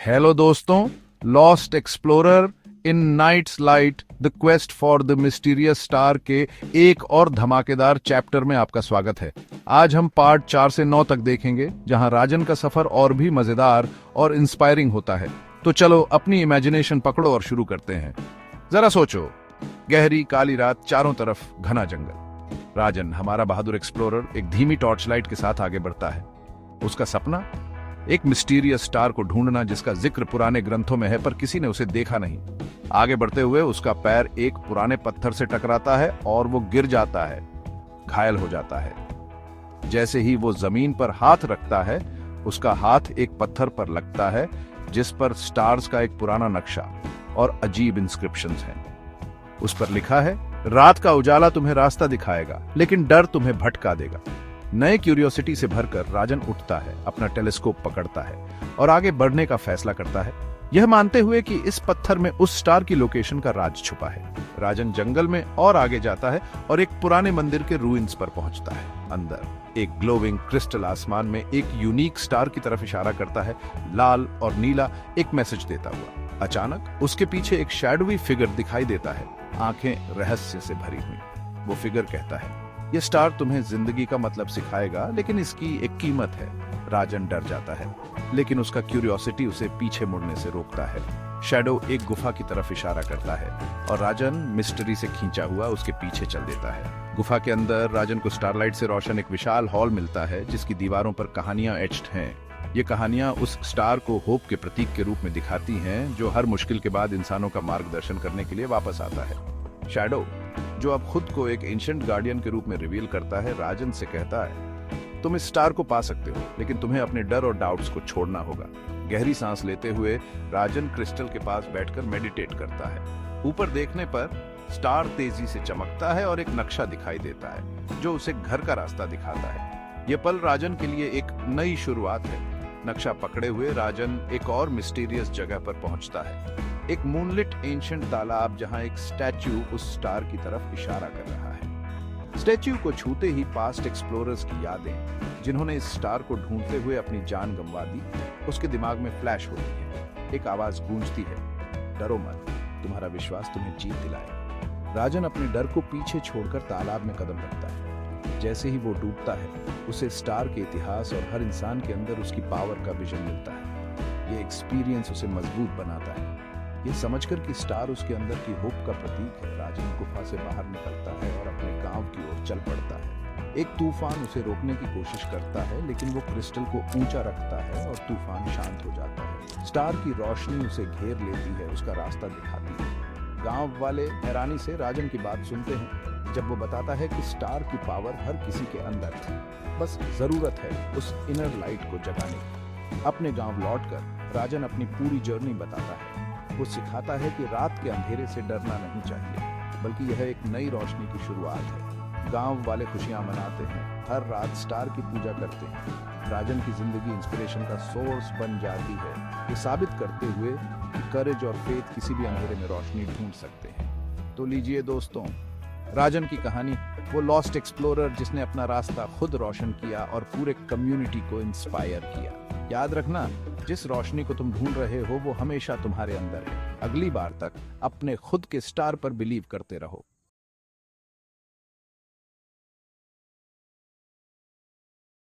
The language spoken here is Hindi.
हेलो दोस्तों, lost explorer in nights light the quest for the mysterious star के एक और धमाकेदार चैप्टर में आपका स्वागत है। आज हम पार्ट 4 से 9 तक देखेंगे, जहां राजन का सफर और भी मजेदार और इंस्पायरिंग होता है। तो चलो अपनी इमेजिनेशन पकड़ो और शुरू करते हैं। जरा सोचो, गहरी काली रात, चारों तरफ घना जंगल। राजन, हमारा बहादुर एक्सप्लोरर, एक धीमी टॉर्च लाइट के साथ आगे बढ़ता है। उसका सपना, एक मिस्टीरियस स्टार को ढूंढना जिसका जिक्र पुराने ग्रंथों में है पर किसी ने उसे देखा नहीं। आगे बढ़ते हुए उसका पैर एक पुराने पत्थर से टकराता है और वो गिर जाता है, घायल हो जाता है। जैसे ही वो जमीन पर हाथ रखता है, उसका हाथ एक पत्थर पर लगता है जिस पर स्टार्स का एक पुराना नक्शा और अजीब इंस्क्रिप्शंस हैं। उस पर लिखा है, रात का उजाला तुम्हें रास्ता दिखाएगा, लेकिन डर तुम्हें भटका देगा। नए क्यूरियोसिटी से भरकर राजन उठता है, अपना टेलीस्कोप पकड़ता है और आगे बढ़ने का फैसला करता है, यह मानते हुए कि इस पत्थर में उस स्टार की लोकेशन का राज छुपा है। राजन जंगल में और आगे जाता है और एक पुराने मंदिर के रूइंस पर पहुंचता है। अंदर एक ग्लोविंग क्रिस्टल आसमान में एक यूनिक स्टार की तरफ इशारा करता है, लाल और नीला, एक मैसेज देता हुआ। अचानक उसके पीछे एक शैडोवी फिगर दिखाई देता है, आंखें रहस्य से भरी हुई। वो फिगर कहता है, ये स्टार तुम्हें जिंदगी का मतलब सिखाएगा, लेकिन इसकी एक कीमत है। राजन डर जाता है, लेकिन उसका क्यूरियोसिटी उसे पीछे मुड़ने से रोकता है। शैडो एक गुफा की तरफ इशारा करता है और राजन मिस्ट्री से खींचा हुआ उसके पीछे चल देता है। गुफा के अंदर राजन को स्टारलाइट से रोशन एक विशाल हॉल मिलता है, जिसकी दीवारों पर कहानियां एच्ड हैं। ये कहानियां उस स्टार को होप के प्रतीक के रूप में दिखाती हैं, जो हर मुश्किल के बाद इंसानों का मार्गदर्शन करने के लिए वापस आता है। शैडो, जो अब खुद को एक एंशिएंट गार्डियन के रूप में रिवील करता है, राजन से कहता है, तुम इस स्टार को पा सकते हो, लेकिन तुम्हें अपने डर और डाउट्स को छोड़ना होगा। गहरी सांस लेते हुए राजन क्रिस्टल के पास बैठकर मेडिटेट करता है। ऊपर देखने पर स्टार तेजी से चमकता है और एक नक्शा दिखाई देता है, जो उसे घर का रास्ता दिखाता है। यह पल राजन के लिए एक नई शुरुआत है। नक्शा पकड़े हुए राजन एक और मिस्टीरियस जगह पर पहुंचता है, एक मूनलिट एंशिएंट तालाब, जहां एक स्टैच्यू उस स्टार की तरफ इशारा कर रहा है। स्टैच्यू को छूते ही पास्ट एक्सप्लोरर्स की यादें, जिन्होंने इस स्टार को ढूंढते हुए अपनी जान गंवा दी, उसके दिमाग में फ्लैश होती है। एक आवाज गूंजती है, डरो मत, तुम्हारा विश्वास तुम्हें जीत दिलाएगा। राजन अपने डर को पीछे छोड़कर तालाब में कदम रखता है। जैसे ही वो डूबता है, उसे स्टार के इतिहास और हर इंसान के अंदर उसकी पावर का विजन मिलता है। ये एक्सपीरियंस उसे मजबूत बनाता है। ये समझकर कि स्टार उसके अंदर की होप का प्रतीक है, राजन गुफा से बाहर निकलता है और अपने गांव की ओर चल पड़ता है। एक तूफान उसे रोकने की कोशिश करता है, लेकिन वो क्रिस्टल को ऊंचा रखता है और तूफान शांत हो जाता है। स्टार की रोशनी उसे घेर लेती है, उसका रास्ता दिखाती है। गांव वाले हैरानी से राजन की बात सुनते हैं, जब वो बताता है कि स्टार की पावर हर किसी के अंदर है, बस जरूरत है उस इनर लाइट को जगाने की। अपने गांव लौटकर राजन अपनी पूरी जर्नी बताता है। वो सिखाता है कि रात के अंधेरे से डरना नहीं चाहिए, बल्कि यह एक नई रोशनी की शुरुआत है। गांव वाले खुशियां मनाते हैं, हर रात स्टार की पूजा करते हैं। राजन की जिंदगी इंस्पिरेशन का सोर्स बन जाती है, ये साबित करते हुए कि करेज और फेथ किसी भी अंधेरे में रोशनी ढूंढ सकते हैं। तो लीजिए दोस्तों, राजन की कहानी, वो लॉस्ट एक्सप्लोरर जिसने अपना रास्ता खुद रोशन किया और पूरे कम्युनिटी को इंस्पायर किया। याद रखना, जिस रोशनी को तुम ढूंढ रहे हो वो हमेशा तुम्हारे अंदर है। अगली बार तक अपने खुद के स्टार पर बिलीव करते रहो।